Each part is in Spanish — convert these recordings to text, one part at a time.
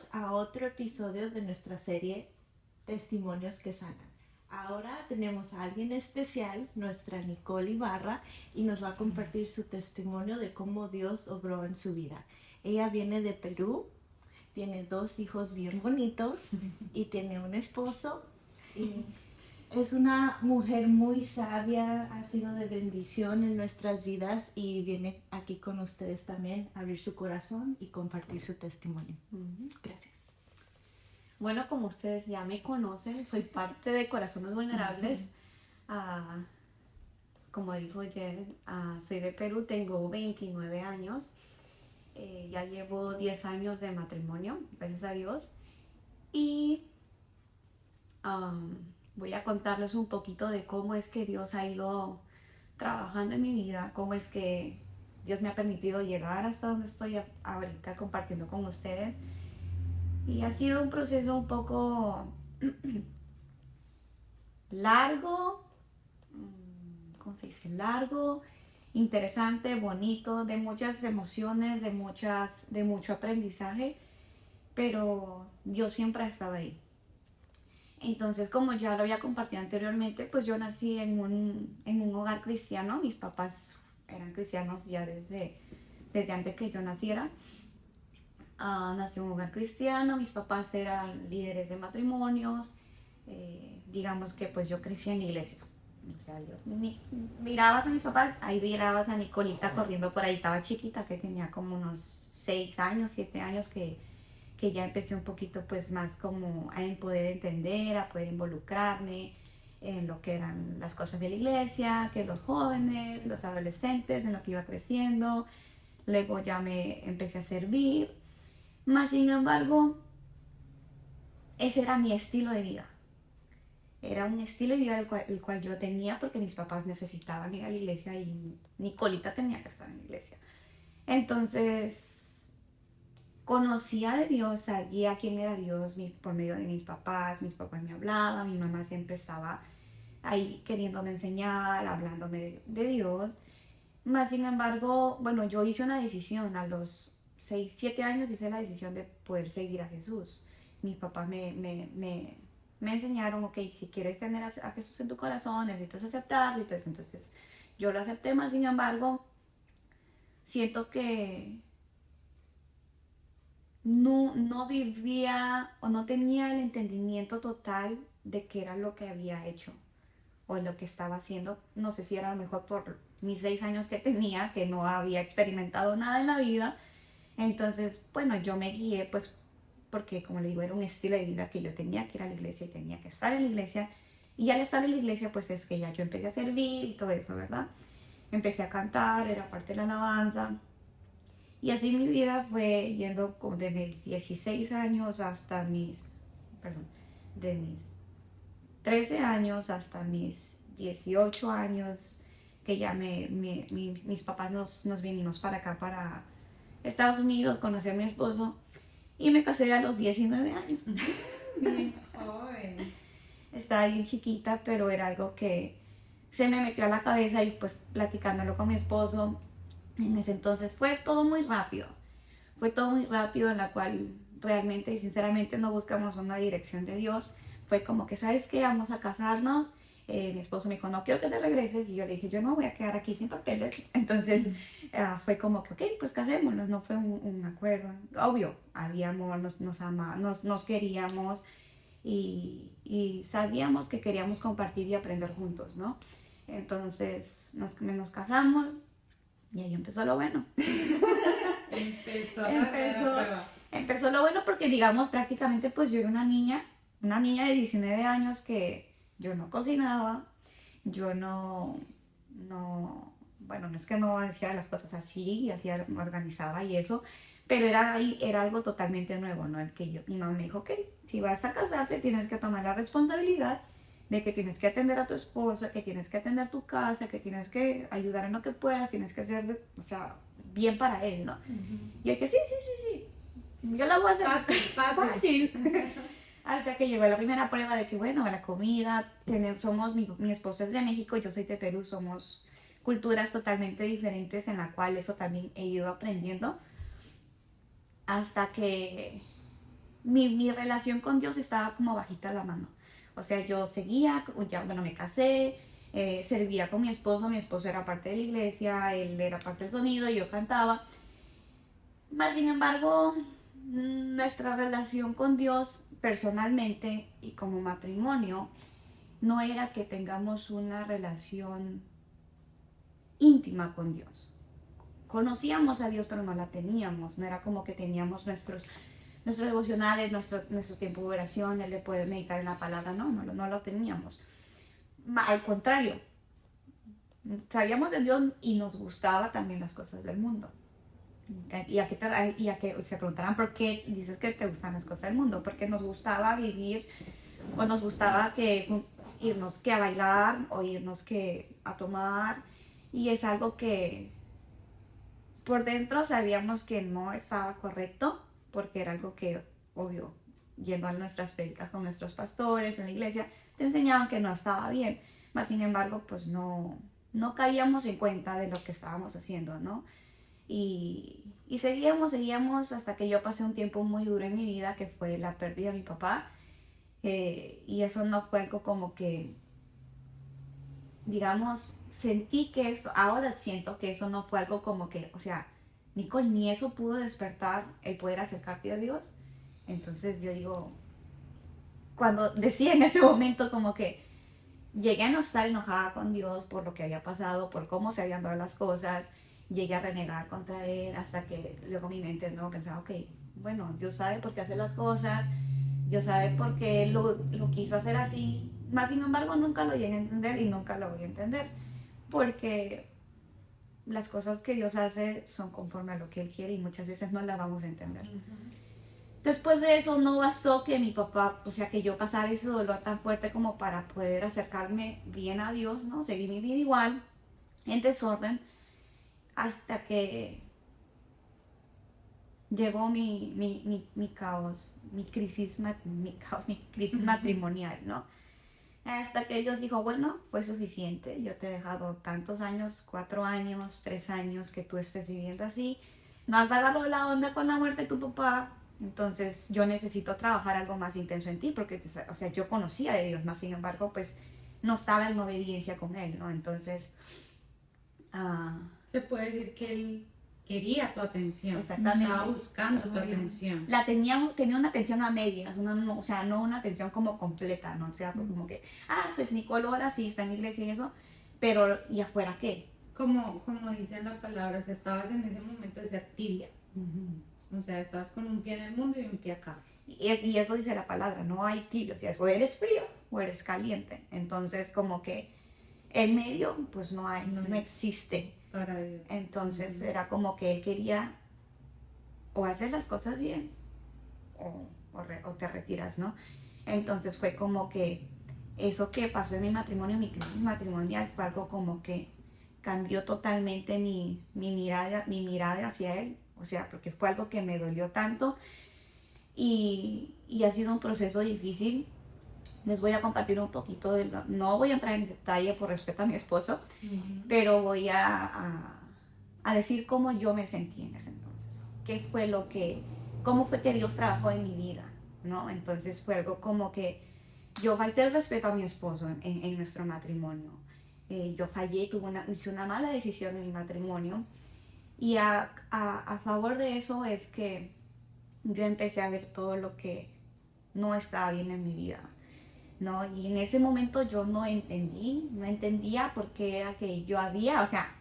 Bienvenidos a otro episodio de nuestra serie Testimonios que Sanan. Ahora tenemos a alguien especial, nuestra Nicole Ibarra, y nos va a compartir su testimonio de cómo Dios obró en su vida. Ella viene de Perú, tiene 2 hijos bien bonitos y tiene un esposo. Y es una mujer muy sabia, ha sido de bendición en nuestras vidas y viene aquí con ustedes también a abrir su corazón y compartir su testimonio. Gracias. Bueno, como ustedes ya me conocen, soy parte de Corazones Vulnerables. Como dijo Jen, soy de Perú, tengo 29 años. Ya llevo 10 años de matrimonio, gracias a Dios. Y voy a contarles un poquito de cómo es que Dios ha ido trabajando en mi vida, cómo es que Dios me ha permitido llegar hasta donde estoy ahorita compartiendo con ustedes. Y ha sido un proceso un poco largo, ¿cómo se dice? Largo, interesante, bonito, de muchas emociones, de mucho aprendizaje, pero Dios siempre ha estado ahí. Entonces, como ya lo había compartido anteriormente, pues yo nací en un hogar cristiano. Mis papás eran cristianos ya desde antes que yo naciera. Nací en un hogar cristiano, mis papás eran líderes de matrimonios. Digamos que pues yo crecí en la iglesia. O sea, mirabas a mis papás, ahí mirabas a Nicolita corriendo por ahí, estaba chiquita, que tenía como unos 6 años, 7 años, que ya empecé un poquito pues más como a poder entender, a poder involucrarme en lo que eran las cosas de la iglesia, que los jóvenes, los adolescentes, en lo que iba creciendo. Luego ya me empecé a servir, más sin embargo, ese era mi estilo de vida. Era un estilo de vida el cual yo tenía porque mis papás necesitaban ir a la iglesia y Nicolita tenía que estar en la iglesia. Entonces, conocía de Dios, sabía quién era Dios por medio de mis papás me hablaban, mi mamá siempre estaba ahí queriéndome enseñar, hablándome de Dios. Más sin embargo, bueno, yo hice una decisión a los 6, 7 años, hice la decisión de poder seguir a Jesús. Mis papás me enseñaron, ok, si quieres tener a Jesús en tu corazón, necesitas aceptarlo. Entonces yo lo acepté, más sin embargo, siento que no vivía o no tenía el entendimiento total de qué era lo que había hecho o lo que estaba haciendo. No sé si era a lo mejor por mis 6 años que tenía, que no había experimentado nada en la vida. Entonces, bueno, yo me guié pues porque, como le digo, era un estilo de vida que yo tenía que ir a la iglesia y tenía que estar en la iglesia. Y al estar en la iglesia, pues es que ya yo empecé a servir y todo eso, ¿verdad? Empecé a cantar, era parte de la alabanza. Y así mi vida fue yendo de mis 16 años hasta perdón, de mis 13 años hasta mis 18 años, que ya mis papás nos vinimos para acá, para Estados Unidos, conocí a mi esposo y me casé a los 19 años. Bien joven. Estaba bien chiquita, pero era algo que se me metió a la cabeza y pues platicándolo con mi esposo, en ese entonces fue todo muy rápido. Fue todo muy rápido en la cual realmente y sinceramente no buscamos una dirección de Dios. Fue como que, ¿sabes qué? Vamos a casarnos. Mi esposo me dijo, no quiero que te regreses. Y yo le dije, yo no voy a quedar aquí sin papeles. Entonces fue como que, ok, pues casémonos. No fue un acuerdo. Obvio, había amor, nos queríamos y sabíamos que queríamos compartir y aprender juntos, ¿no? Entonces nos casamos y ahí empezó lo bueno. Empezó la verdadera prueba. Empezó lo bueno porque, digamos, prácticamente pues yo era una niña de 19 años que yo no cocinaba, yo bueno, no es que no hacía las cosas así, organizaba y eso, pero era algo totalmente nuevo, ¿no? Mi mamá me dijo, ok, si vas a casarte tienes que tomar la responsabilidad de que tienes que atender a tu esposo, que tienes que atender tu casa, que tienes que ayudar en lo que puedas, tienes que hacer, o sea, bien para él, ¿no? Y yo que sí, yo la voy a hacer fácil. Hasta que llegó la primera prueba de que, bueno, la comida, mi esposo es de México, yo soy de Perú, somos culturas totalmente diferentes en la cual eso también he ido aprendiendo. Hasta que mi relación con Dios estaba como bajita la mano. O sea, yo seguía, ya, bueno, me casé, servía con mi esposo era parte de la iglesia, él era parte del sonido, yo cantaba. Mas, sin embargo, nuestra relación con Dios personalmente y como matrimonio no era que tengamos una relación íntima con Dios. Conocíamos a Dios, pero no la teníamos. No era como que teníamos nuestros devocionales, nuestro tiempo de oración, el de poder meditar en la palabra. No lo teníamos. Al contrario, sabíamos de Dios y nos gustaba también las cosas del mundo. Y a que se preguntarán por qué dices que te gustan las cosas del mundo, porque nos gustaba vivir, o nos gustaba irnos que a bailar, o irnos que a tomar, y es algo que por dentro sabíamos que no estaba correcto, porque era algo que, obvio, yendo a nuestras prédicas con nuestros pastores en la iglesia, te enseñaban que no estaba bien, mas sin embargo, pues no caíamos en cuenta de lo que estábamos haciendo, ¿no? Y seguíamos hasta que yo pasé un tiempo muy duro en mi vida, que fue la pérdida de mi papá. Y eso no fue algo como que, digamos, sentí que eso, ahora siento que eso no fue algo como que, o sea, Nicole, ni eso pudo despertar el poder acercarte a Dios. Entonces yo digo, cuando decía en ese momento como que llegué a no estar enojada con Dios por lo que había pasado, por cómo se habían dado las cosas, llegué a renegar contra Él hasta que luego mi mente no pensaba, ok, bueno, Dios sabe por qué hace las cosas, Dios sabe por qué lo quiso hacer así, más sin embargo nunca lo llegué a entender y nunca lo voy a entender, porque las cosas que Dios hace son conforme a lo que Él quiere y muchas veces no las vamos a entender. Después de eso no bastó que mi papá, o sea, que yo pasara ese dolor tan fuerte como para poder acercarme bien a Dios, ¿no? Seguí mi vida igual, en desorden, hasta que llegó mi caos, mi crisis matrimonial, ¿no? Hasta que Dios dijo, bueno, fue suficiente, yo te he dejado tantos años, 4 años, 3 años que tú estés viviendo así, no has agarrado la onda con la muerte de tu papá, entonces yo necesito trabajar algo más intenso en ti, porque, o sea, yo conocía de Dios, más sin embargo, pues no estaba en obediencia con Él, ¿no? Entonces, se puede decir que Él quería tu atención. Exactamente. Estaba buscando tu atención. Tenía una atención a medias, o sea, no una atención como completa, ¿no? O sea, como que, pues Nicole ahora sí está en la iglesia y eso, pero ¿y afuera qué? Como dice la palabra, o sea, estabas en ese momento de ser tibia. O sea, estabas con un pie en el mundo y un pie acá. Y eso dice la palabra, no hay tibio, o sea, o eres frío o eres caliente. Entonces, como que en medio, pues no existe. Para Dios. Entonces era como que Él quería o hacer las cosas bien o te retiras, ¿no? Entonces fue como que eso que pasó en mi matrimonio, mi crisis matrimonial, fue algo como que cambió totalmente mi mirada hacia Él. O sea, porque fue algo que me dolió tanto y ha sido un proceso difícil. Les voy a compartir un poquito no voy a entrar en detalle por respeto a mi esposo, pero voy a decir cómo yo me sentí en ese entonces. Cómo fue que Dios trabajó en mi vida, ¿no? Entonces fue algo como que yo falté el respeto a mi esposo en nuestro matrimonio. Yo fallé, hice una mala decisión en mi matrimonio. Y a favor de eso es que yo empecé a ver todo lo que no estaba bien en mi vida, ¿no? Y en ese momento yo no entendía por qué era que yo había, o sea,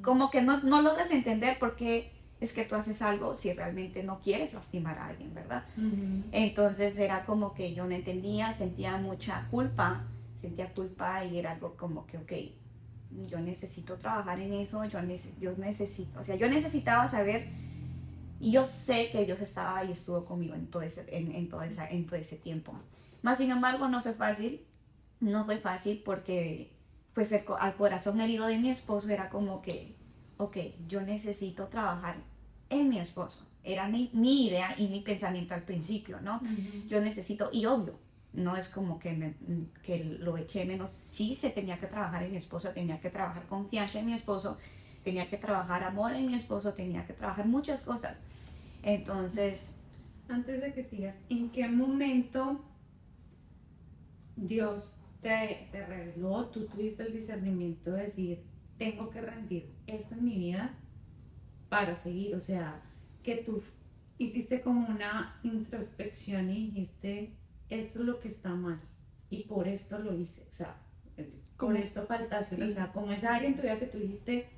como que no logras entender por qué es que tú haces algo si realmente no quieres lastimar a alguien, ¿verdad? Entonces era como que yo no entendía, sentía mucha culpa y era algo como que, ok, yo necesito trabajar en eso, yo necesitaba saber, y yo sé que Dios estaba y estuvo conmigo en todo ese tiempo. Más sin embargo, no fue fácil porque pues al corazón herido de mi esposo era como que, ok, yo necesito trabajar en mi esposo. Era mi idea y mi pensamiento al principio, ¿no? Yo necesito, y obvio, no es como que lo eché menos, sí se tenía que trabajar en mi esposo, tenía que trabajar confianza en mi esposo, tenía que trabajar amor en mi esposo, tenía que trabajar muchas cosas. Entonces, Antes de que sigas, ¿en qué momento Dios te reveló, tú tuviste el discernimiento de decir, tengo que rendir esto en mi vida para seguir? O sea, que tú hiciste como una introspección y dijiste, esto es lo que está mal y por esto lo hice, o sea, por Como- esto faltaste, sí. o sea, como esa área en tu vida que tú dijiste,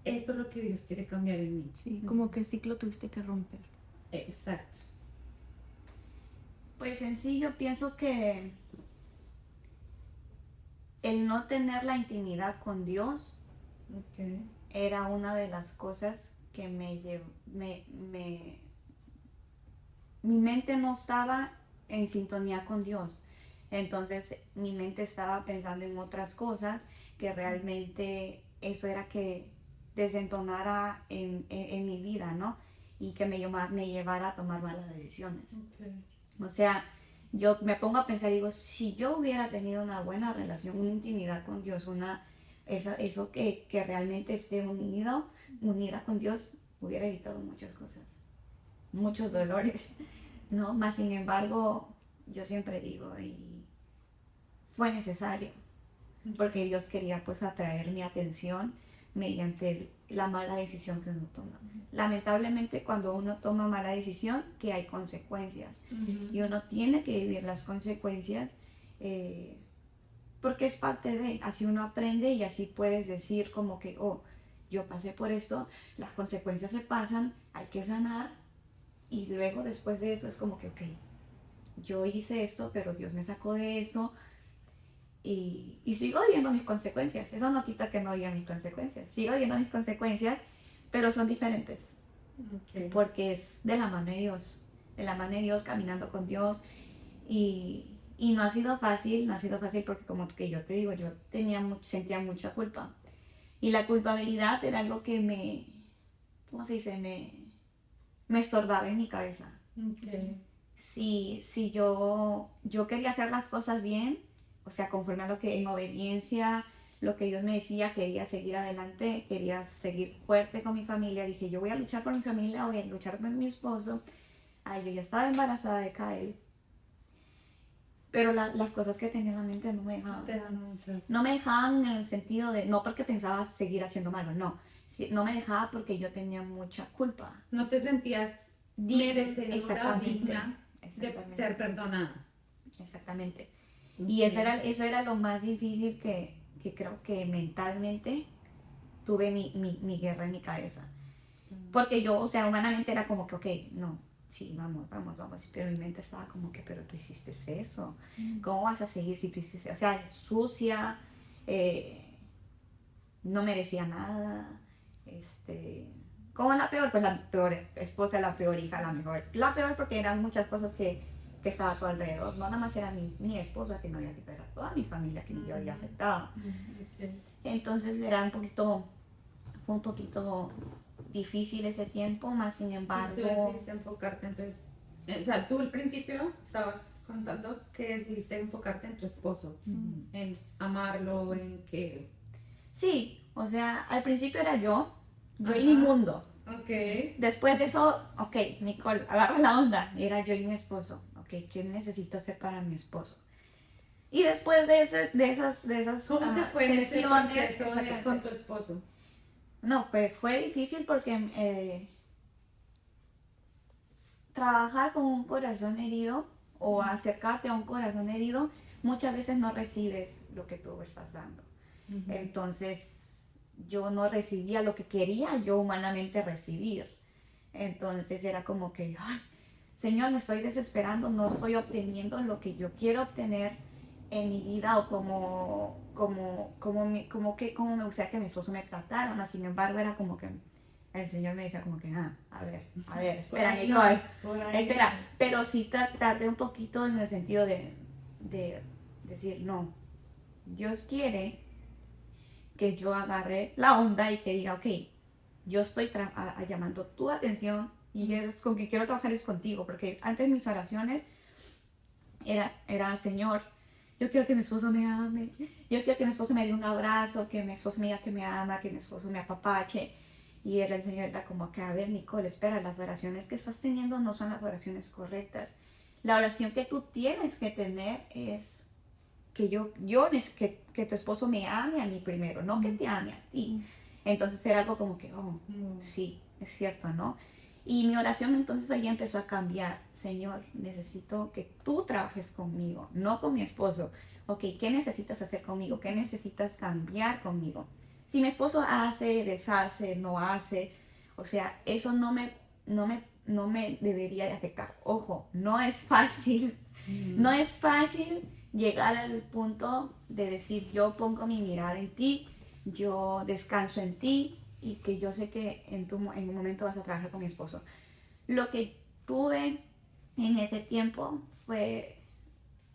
esto es lo que Dios quiere cambiar en mí. Sí, como que ciclo tuviste que romper. Exacto. Pues en sí yo pienso que el no tener la intimidad con Dios Okay. era una de las cosas que mi mente no estaba en sintonía con Dios. Entonces mi mente estaba pensando en otras cosas que realmente eso era que desentonara en mi vida, ¿no? Y que me llevara a tomar malas decisiones. Okay. O sea, yo me pongo a pensar, digo, si yo hubiera tenido una buena relación, una intimidad con Dios, eso que realmente esté unida con Dios, hubiera evitado muchas cosas, muchos dolores, ¿no? Más sin embargo, yo siempre digo, y fue necesario, porque Dios quería pues atraer mi atención mediante la mala decisión que uno toma. Lamentablemente cuando uno toma mala decisión, que hay consecuencias y uno tiene que vivir las consecuencias porque es parte de, así uno aprende y así puedes decir como que, oh, yo pasé por esto, las consecuencias se pasan, hay que sanar y luego después de eso es como que, ok, yo hice esto, pero Dios me sacó de eso, y sigo viviendo mis consecuencias. Eso no quita que no viva mis consecuencias. Sigo viviendo mis consecuencias, pero son diferentes. Okay. Porque es de la mano de Dios. De la mano de Dios, caminando con Dios. Y no ha sido fácil, no ha sido fácil porque como que yo te digo, yo sentía mucha culpa. Y la culpabilidad era algo que ¿cómo se dice? Me estorbaba en mi cabeza. Okay. Si yo quería hacer las cosas bien, o sea, conforme a lo que en obediencia, lo que Dios me decía, quería seguir adelante, quería seguir fuerte con mi familia. Dije, yo voy a luchar por mi familia, voy a luchar por mi esposo. Ay, yo ya estaba embarazada de Kyle. Pero las cosas que tenía en la mente no me dejaban. Te dan un ser. No me dejaban en el sentido de, no porque pensaba seguir haciendo malo, no. No me dejaba porque yo tenía mucha culpa. No te sentías merecedora, Exactamente. digna de Exactamente. ser perdonada. Exactamente. Y eso era lo más difícil que creo que mentalmente tuve mi guerra en mi cabeza. Porque yo, o sea, humanamente era como que, ok, no, sí, vamos, pero mi mente estaba como que, pero tú hiciste eso, ¿cómo vas a seguir si tú hiciste eso? O sea, sucia, no merecía nada, ¿cómo la peor? Pues la peor esposa, la peor hija, la mejor. La peor porque eran muchas cosas que estaba a tu alrededor, no nada más era mi esposa que no había afectado, era toda mi familia que yo había afectado. Okay. Entonces fue un poquito difícil ese tiempo, más sin Y tú embargo, decidiste enfocarte, entonces, o sea, tú al principio estabas contando que decidiste enfocarte en tu esposo, en amarlo, en que... sí, o sea, al principio era yo y Ajá. mi mundo. Ok. Después de eso, ok, Nicole, agarra la onda, era yo y mi esposo, ok, ¿qué necesito hacer para mi esposo? Y después de esas ¿Cómo te fue en ese sesiones, proceso exactamente. con tu esposo? No, fue difícil porque trabajar con un corazón herido o acercarte a un corazón herido, muchas veces no recibes lo que tú estás dando. Entonces, yo no recibía lo que quería yo humanamente recibir. Entonces era como que, ay, Señor, me estoy desesperando, no estoy obteniendo lo que yo quiero obtener en mi vida o como me gustaría que mi esposo me tratara. Más sin embargo, era como que el Señor me decía como que, a ver, espera, Nicole, espera, pero sí tardé un poquito en el sentido de decir, no, Dios quiere que yo agarre la onda y que diga, ok, yo estoy llamando tu atención y es con que quiero trabajar es contigo, porque antes mis oraciones era Señor, yo quiero que mi esposo me ame, yo quiero que mi esposo me dé un abrazo, que mi esposo me diga que me ama, que mi esposo me apapache, Y era el Señor, era como que, a ver, Nicole, espera, las oraciones que estás teniendo no son las oraciones correctas. La oración que tú tienes que tener es que que tu esposo me ame a mí primero, no que te ame a ti. Entonces era algo como que, oh, sí, es cierto, ¿no? Y mi oración entonces ahí empezó a cambiar. Señor, necesito que tú trabajes conmigo, no con mi esposo. Ok, ¿qué necesitas hacer conmigo? ¿Qué necesitas cambiar conmigo? Si mi esposo hace, deshace, no hace, o sea, eso no me debería de afectar. Ojo, no es fácil, no es fácil llegar al punto de decir, yo pongo mi mirada en ti, yo descanso en ti y que yo sé que en un momento vas a trabajar con mi esposo. Lo que tuve en ese tiempo fue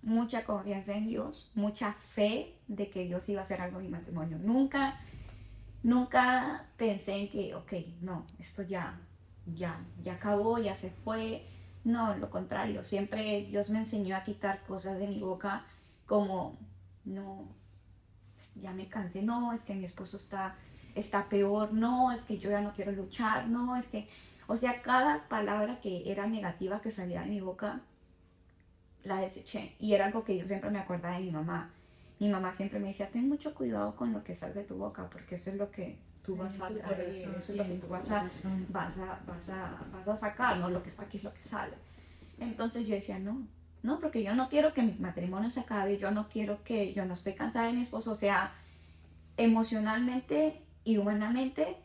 mucha confianza en Dios, mucha fe de que Dios iba a hacer algo en mi matrimonio. Nunca pensé en que, ok, no, esto ya acabó, ya se fue. No, lo contrario, siempre Dios me enseñó a quitar cosas de mi boca como, no, ya me cansé, no, es que mi esposo está peor, no, es que yo ya no quiero luchar, no, es que, o sea, cada palabra que era negativa que salía de mi boca, la deseché. Y era algo que yo siempre me acordaba de mi mamá. Mi mamá siempre me decía, ten mucho cuidado con lo que sale de tu boca, porque eso es lo que tú vas a traer, eso es lo que tú vas a sacar, ¿no? Lo que está aquí es lo que sale. Entonces yo decía, no, porque yo no quiero que mi matrimonio se acabe, yo no estoy cansada de mi esposo, o sea, emocionalmente y humanamente,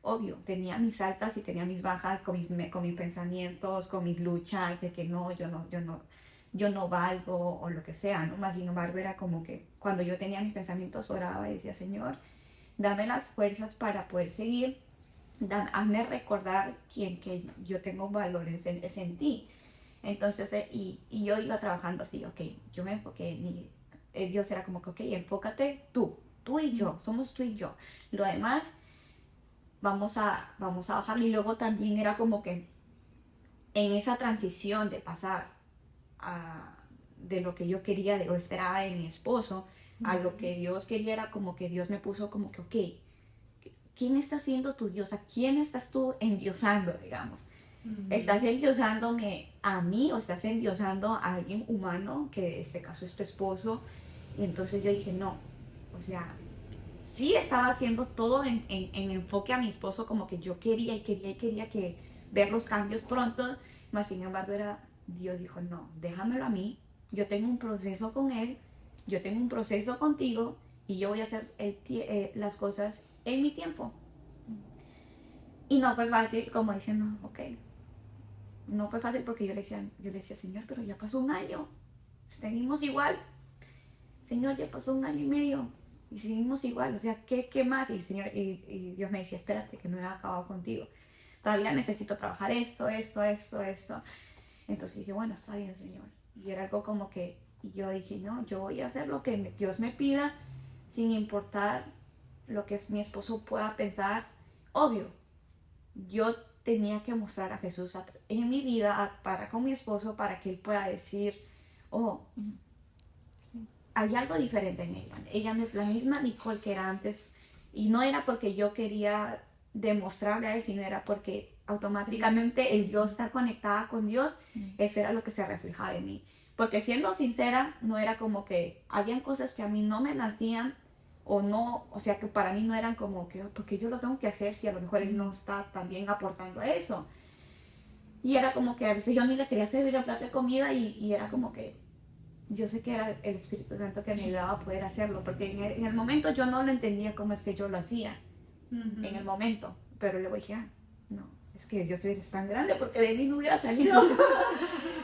obvio, tenía mis altas y tenía mis bajas con mis pensamientos, con mis luchas, de que no, yo no valgo o lo que sea, ¿no? Más sin embargo, era como que cuando yo tenía mis pensamientos oraba y decía, Señor, dame las fuerzas para poder seguir, hazme recordar que yo tengo valores en ti. Entonces, y yo iba trabajando así, ok, yo me enfoqué, Dios era como que, ok, enfócate tú y yo, somos tú y yo. Lo demás, vamos a bajarlo. Y luego también era como que en esa transición de pasar de lo que yo quería o esperaba de mi esposo a lo que Dios quería, era como que Dios me puso como que, ok, ¿quién está siendo tu Dios? ¿A quién estás tú endiosando, digamos? ¿Estás endiosándome a mí o estás endiosando a alguien humano, que en este caso es tu esposo? Y entonces yo dije, no, o sea, sí estaba haciendo todo en enfoque a mi esposo, como que yo quería que ver los cambios pronto, mas sin embargo Dios dijo, no, déjamelo a mí, yo tengo un proceso con él, yo tengo un proceso contigo y yo voy a hacer las cosas en mi tiempo. Y no fue fácil, como diciendo, ok, no fue fácil porque yo le decía, Señor, pero ya pasó un año, seguimos igual, Señor, ya pasó un año y medio, y seguimos igual, o sea, ¿qué más? Y, Señor, y Dios me decía, espérate, que no he acabado contigo. Todavía necesito trabajar esto. Entonces dije, bueno, está bien, Señor. Y era algo como que yo dije, no, yo voy a hacer lo que Dios me pida, sin importar lo que mi esposo pueda pensar. Obvio, yo tenía que mostrar a Jesús en mi vida para con mi esposo, para que él pueda decir, oh, hay algo diferente en ella. Ella no es la misma Nicole que era antes. Y no era porque yo quería demostrarle a él, sino era porque automáticamente el yo estar conectada con Dios, eso era lo que se reflejaba en mí. Porque siendo sincera, no era como que habían cosas que a mí no me nacían o no, o sea, que para mí no eran como que, porque yo lo tengo que hacer si a lo mejor él no está también aportando eso. Y era como que a veces yo ni le quería servir el plato de comida y era como que yo sé que era el Espíritu Santo que me ayudaba a poder hacerlo, porque en el momento yo no lo entendía cómo es que yo lo hacía, en el momento, pero luego dije, no, es que Dios es tan grande porque de mí no hubiera salido.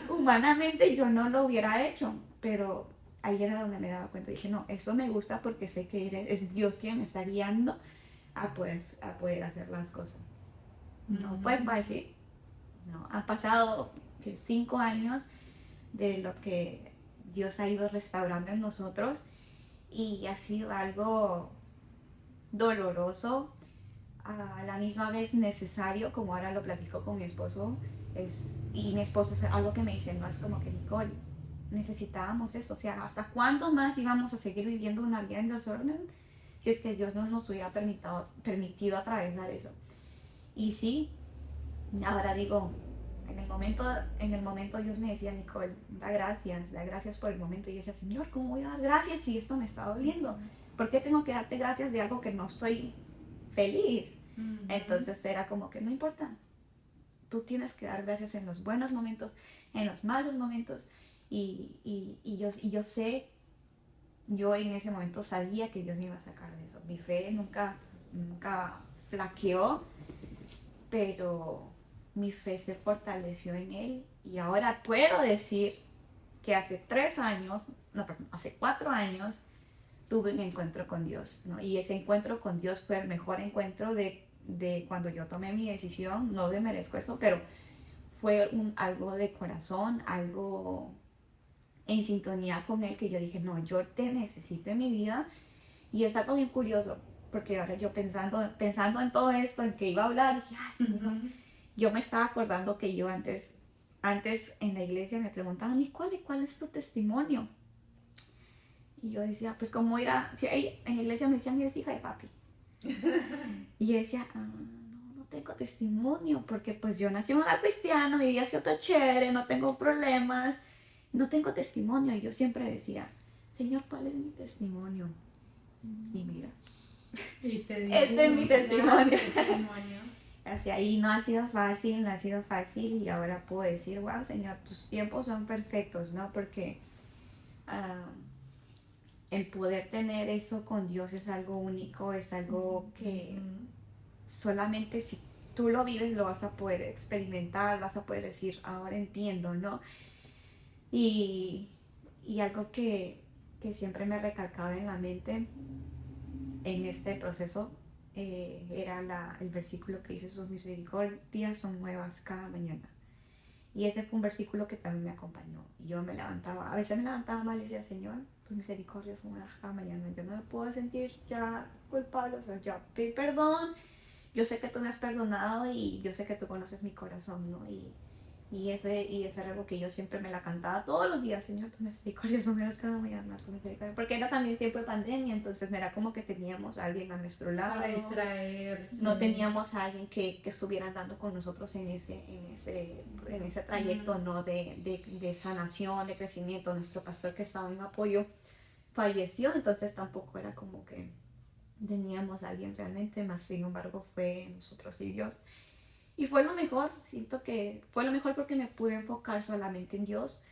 Humanamente yo no lo hubiera hecho, pero ahí era donde me daba cuenta, dije, no, eso me gusta porque sé que es Dios quien me está guiando a poder hacer las cosas. No, pues va a decir, no, han pasado 5 años de lo que Dios ha ido restaurando en nosotros y ha sido algo doloroso, a la misma vez necesario, como ahora lo platico con mi esposo, y mi esposo es algo que me dice, no es como que Nicole, necesitábamos eso, o sea, ¿hasta cuándo más íbamos a seguir viviendo una vida en desorden si es que Dios no nos hubiera permitido atravesar eso. Y sí, ahora digo, en el momento Dios me decía, Nicole, da gracias por el momento. Y yo decía, Señor, ¿cómo voy a dar gracias si esto me está doliendo? ¿Por qué tengo que darte gracias de algo que no estoy feliz? Entonces era como que no importa, tú tienes que dar gracias en los buenos momentos, en los malos momentos. Yo sé, yo en ese momento sabía que Dios me iba a sacar de eso. Mi fe nunca flaqueó, pero mi fe se fortaleció en Él. Y ahora puedo decir que hace 4 años, tuve un encuentro con Dios, ¿no? Y ese encuentro con Dios fue el mejor encuentro de cuando yo tomé mi decisión. No le merezco eso, pero fue algo de corazón, algo en sintonía con Él, que yo dije, no, yo te necesito en mi vida. Y es algo bien curioso, porque ahora yo pensando en todo esto, en que iba a hablar, dije, Señor, yo me estaba acordando que yo antes en la iglesia me preguntaban, ¿y cuál es tu testimonio? Y yo decía, pues cómo era, si en la iglesia me decían, eres hija de papi. Y yo decía, no tengo testimonio, porque pues yo nací en un hogar cristiano, vivía así todo chévere, no tengo problemas, no tengo testimonio. Y yo siempre decía, Señor, ¿cuál es mi testimonio? Y mira, este es mi testimonio. Hacia ahí no ha sido fácil, y ahora puedo decir, wow, Señor, tus tiempos son perfectos, ¿no? Porque el poder tener eso con Dios es algo único, es algo que solamente si tú lo vives lo vas a poder experimentar, vas a poder decir, ahora entiendo, ¿no? Y algo que siempre me recalcaba en la mente en este proceso era el versículo que dice, sus misericordias son nuevas cada mañana. Y ese fue un versículo que también me acompañó. Yo a veces me levantaba mal y decía, Señor, tus misericordias son nuevas cada mañana. Yo no me puedo sentir ya culpable, o sea, ya pedí perdón. Yo sé que tú me has perdonado y yo sé que tú conoces mi corazón, ¿no? Y ese era algo que yo siempre me la cantaba todos los días, Señor, tu misericordia son nuevas cada mañana, tu misericordia. Porque era también tiempo de pandemia, entonces no era como que teníamos a alguien a nuestro lado. Para distraerse. No teníamos a alguien que estuviera andando con nosotros en ese trayecto, ¿no? De sanación, de crecimiento. Nuestro pastor que estaba en apoyo falleció, entonces tampoco era como que teníamos a alguien realmente, más sin embargo fue nosotros y Dios. Y fue lo mejor, siento que fue lo mejor porque me pude enfocar solamente en Dios,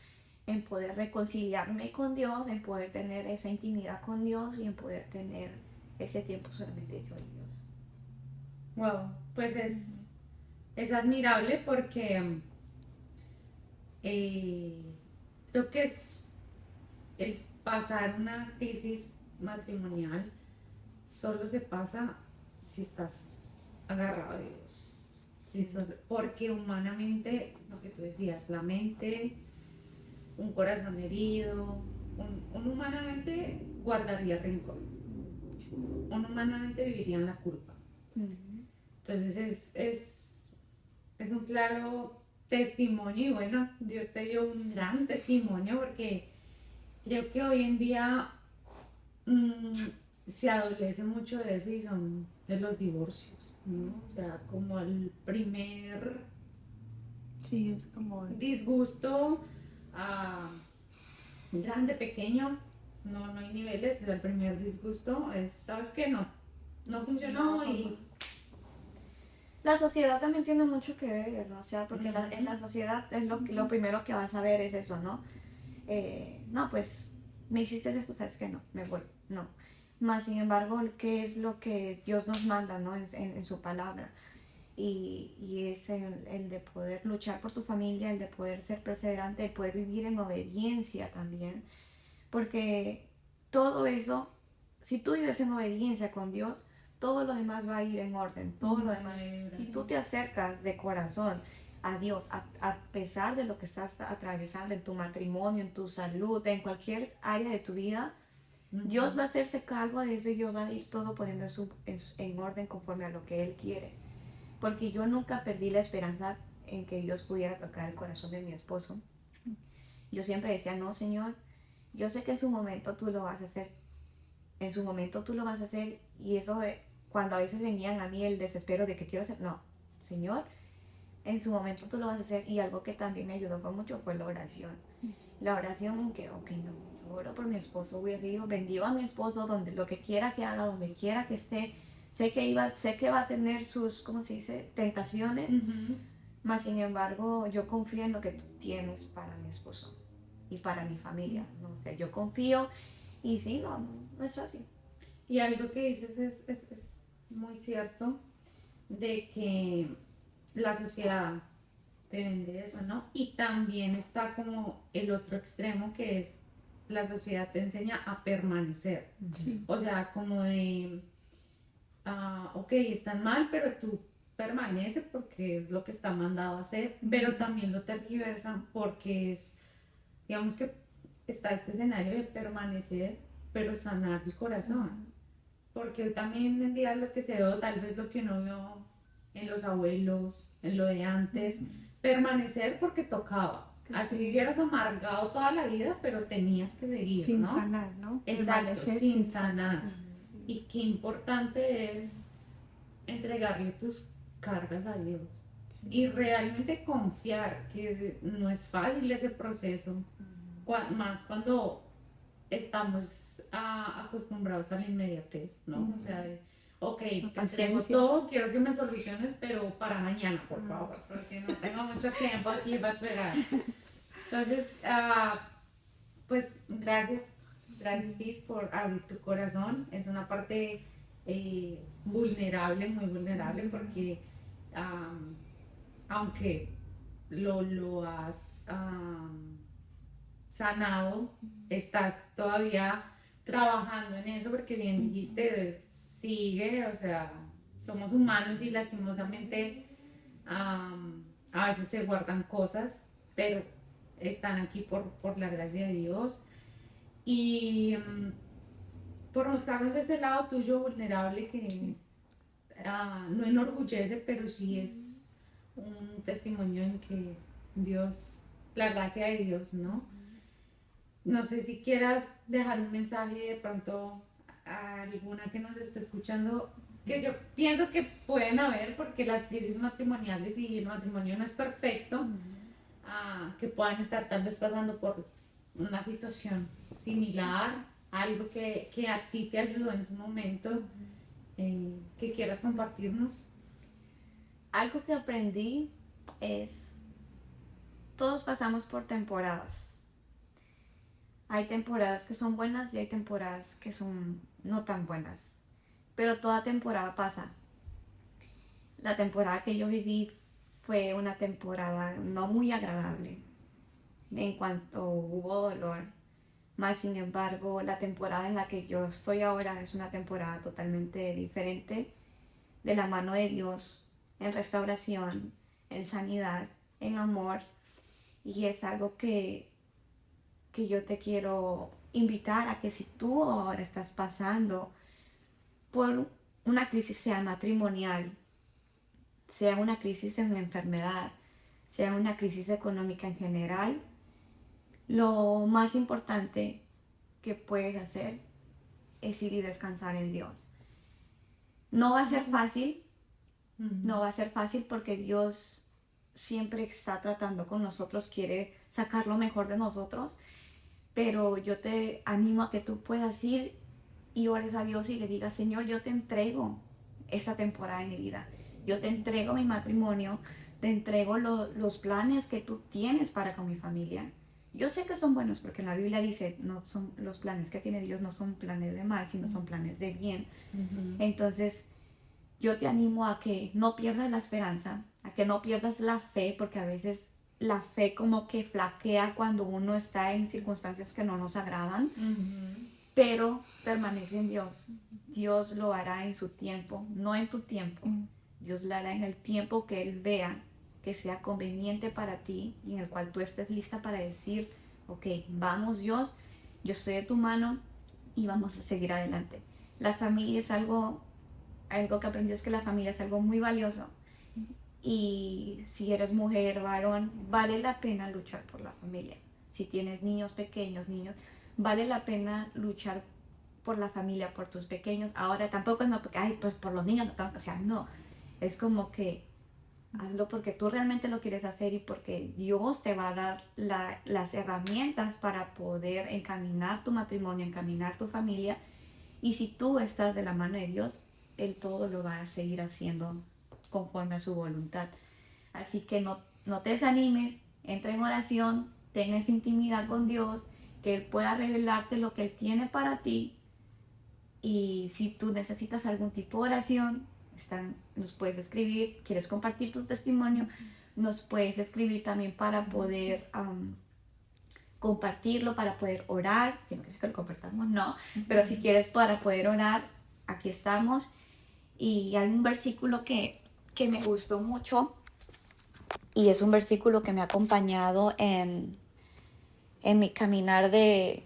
en poder reconciliarme con Dios, en poder tener esa intimidad con Dios y en poder tener ese tiempo solamente yo y Dios. Wow, pues es admirable porque creo que el pasar una crisis matrimonial solo se pasa si estás agarrado de Dios. Sí, porque humanamente, lo que tú decías, la mente, un corazón herido, un humanamente guardaría rencor, un humanamente viviría en la culpa. Entonces es un claro testimonio y bueno, Dios te dio un gran testimonio porque creo que hoy en día se adolece mucho de eso y son de los divorcios. ¿No? O sea, como el primer es como disgusto grande, pequeño, no hay niveles, o sea, el primer disgusto es, ¿sabes qué? No funcionó y... La sociedad también tiene mucho que ver, ¿no? O sea, porque en la sociedad es lo primero que vas a ver es eso, ¿no? No, pues, me hiciste esto, ¿sabes qué? No, me voy, no. Más sin embargo, ¿qué es lo que Dios nos manda, ¿no? en su palabra? Y es el de poder luchar por tu familia, el de poder ser perseverante, el poder vivir en obediencia también. Porque todo eso, si tú vives en obediencia con Dios, todo lo demás va a ir en orden. Todo lo demás, si tú te acercas de corazón a Dios, a pesar de lo que estás atravesando en tu matrimonio, en tu salud, en cualquier área de tu vida, Dios va a hacerse cargo de eso y Dios va a ir todo poniendo en orden conforme a lo que Él quiere. Porque yo nunca perdí la esperanza en que Dios pudiera tocar el corazón de mi esposo. Yo siempre decía, no, Señor, yo sé que en su momento tú lo vas a hacer. en su momento tú lo vas a hacer y eso cuando a veces venían a mí el desespero de que quiero hacer, no, Señor, en su momento tú lo vas a hacer y algo que también me ayudó fue mucho fue la oración. La oración en que, ok, no, yo oro por mi esposo, voy a decir, bendigo a mi esposo donde lo que quiera que haga, donde quiera que esté, sé que va a tener sus, ¿cómo se dice?, tentaciones, mas sin embargo yo confío en lo que tú tienes para mi esposo y para mi familia, no sé, yo confío y sí, no es fácil. Y algo que dices es muy cierto, de que la sociedad te vende eso, ¿no? Y también está como el otro extremo que es la sociedad te enseña a permanecer. Sí. O sea, como de, ok, están mal, pero tú permanece porque es lo que está mandado a hacer, pero también lo tergiversan porque es, digamos que está este escenario de permanecer, pero sanar el corazón. Porque también en día lo que se ve, o tal vez lo que uno vio en los abuelos, en lo de antes, permanecer porque tocaba. Así vivieras amargado toda la vida, pero tenías que seguir, Sin ¿no? sanar, ¿no? Exacto, Permanecer sin sanar. Ujú. Y qué importante es entregarle tus cargas a Dios. Y realmente confiar que no es fácil ese proceso, más cuando estamos acostumbrados a la inmediatez, ¿no? O sea, ok, te entrego paciencia. todo, quiero que me soluciones, pero para mañana, por favor, porque no tengo mucho tiempo aquí para esperar. Entonces, pues gracias, Tis, por abrir tu corazón. Es una parte vulnerable, muy vulnerable, porque aunque lo has sanado, estás todavía trabajando en eso, porque bien dijiste, sigue, o sea, somos humanos y lastimosamente a veces se guardan cosas, pero están aquí por la gracia de Dios. Y por mostrarnos ese lado tuyo vulnerable que no enorgullece, pero sí es un testimonio en que Dios, la gracia de Dios, ¿no? No sé si quieras dejar un mensaje de pronto a alguna que nos esté escuchando, que yo pienso que pueden haber, porque las crisis matrimoniales y el matrimonio no es perfecto, que puedan estar tal vez pasando por una situación similar, algo que a ti te ayudó en su momento, que quieras compartirnos. Algo que aprendí es, todos pasamos por temporadas. Hay temporadas que son buenas y hay temporadas que son no tan buenas, pero toda temporada pasa. La temporada que yo viví fue una temporada no muy agradable en cuanto hubo dolor, más sin embargo la temporada en la que yo estoy ahora es una temporada totalmente diferente, de la mano de Dios, en restauración, en sanidad, en amor, y es algo que yo te quiero invitar a que si tú ahora estás pasando por una crisis, sea matrimonial, sea una crisis en la enfermedad, sea una crisis económica en general, lo más importante que puedes hacer es ir y descansar en Dios. No va a ser fácil, no va a ser fácil porque Dios siempre está tratando con nosotros, quiere sacar lo mejor de nosotros, pero yo te animo a que tú puedas ir y ores a Dios y le digas, Señor, yo te entrego esta temporada de mi vida, yo te entrego mi matrimonio, te entrego los planes que tú tienes para con mi familia. Yo sé que son buenos porque la Biblia dice, no son los planes que tiene Dios, no son planes de mal, sino son planes de bien. Entonces, yo te animo a que no pierdas la esperanza, a que no pierdas la fe, porque a veces la fe como que flaquea cuando uno está en circunstancias que no nos agradan, pero permanece en Dios. Dios lo hará en su tiempo, no en tu tiempo. Dios lo hará en el tiempo que Él vea que sea conveniente para ti y en el cual tú estés lista para decir, ok, vamos Dios, yo estoy de tu mano y vamos a seguir adelante. La familia es algo que aprendí, es que la familia es algo muy valioso. Y si eres mujer, varón, vale la pena luchar por la familia. Si tienes niños pequeños, vale la pena luchar por la familia, por tus pequeños. Ahora tampoco no porque, ay, pues por los niños, no, o sea, no. Es como que hazlo porque tú realmente lo quieres hacer y porque Dios te va a dar las herramientas para poder encaminar tu matrimonio, encaminar tu familia. Y si tú estás de la mano de Dios, Él todo lo va a seguir haciendo conforme a su voluntad. Así que no te desanimes, entra en oración, ten esa intimidad con Dios, que Él pueda revelarte lo que Él tiene para ti. Y si tú necesitas algún tipo de oración, nos puedes escribir, quieres compartir tu testimonio, nos puedes escribir también para poder compartirlo, para poder orar. Si no quieres que lo compartamos, no, pero si quieres para poder orar, aquí estamos. Y hay un versículo que me gustó mucho y es un versículo que me ha acompañado en mi caminar de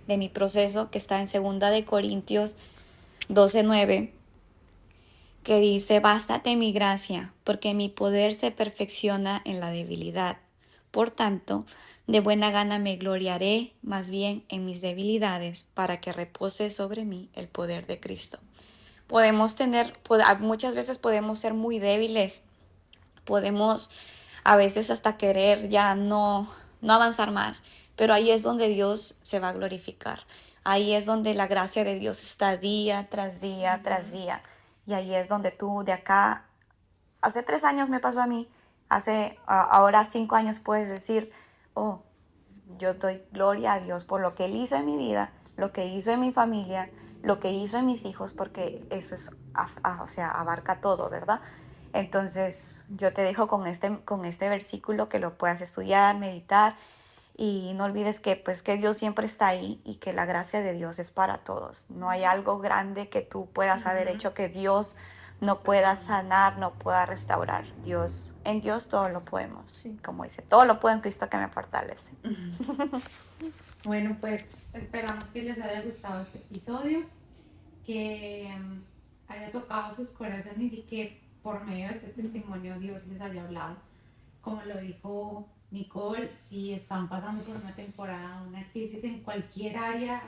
mi proceso, que está en 2 Corintios 12:9, que dice: bástate mi gracia, porque mi poder se perfecciona en la debilidad. Por tanto, de buena gana me gloriaré más bien en mis debilidades, para que repose sobre mí el poder de Cristo. Muchas veces podemos ser muy débiles, podemos a veces hasta querer ya no avanzar más, pero ahí es donde Dios se va a glorificar. Ahí es donde la gracia de Dios está día tras día tras día. Y ahí es donde tú de acá, hace 3 años me pasó a mí, ahora 5 años puedes decir, oh, yo doy gloria a Dios por lo que Él hizo en mi vida, lo que hizo en mi familia, lo que hizo en mis hijos, porque eso es, o sea, abarca todo, ¿verdad? Entonces yo te dejo con este versículo que lo puedas estudiar, meditar, y no olvides que Dios siempre está ahí y que la gracia de Dios es para todos. No hay algo grande que tú puedas haber hecho que Dios no pueda sanar, no pueda restaurar. En Dios todo lo podemos. Sí. Como dice, todo lo puedo en Cristo que me fortalece. Bueno, pues esperamos que les haya gustado este episodio, que haya tocado sus corazones y que por medio de este testimonio Dios les haya hablado. Como lo dijo Nicole, si están pasando por una temporada, una crisis en cualquier área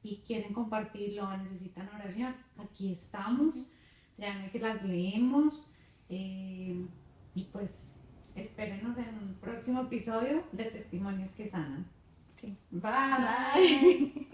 y quieren compartirlo o necesitan oración, aquí estamos, ya que las leemos, y pues espérenos en un próximo episodio de Testimonios que Sanan. Sí. Bye.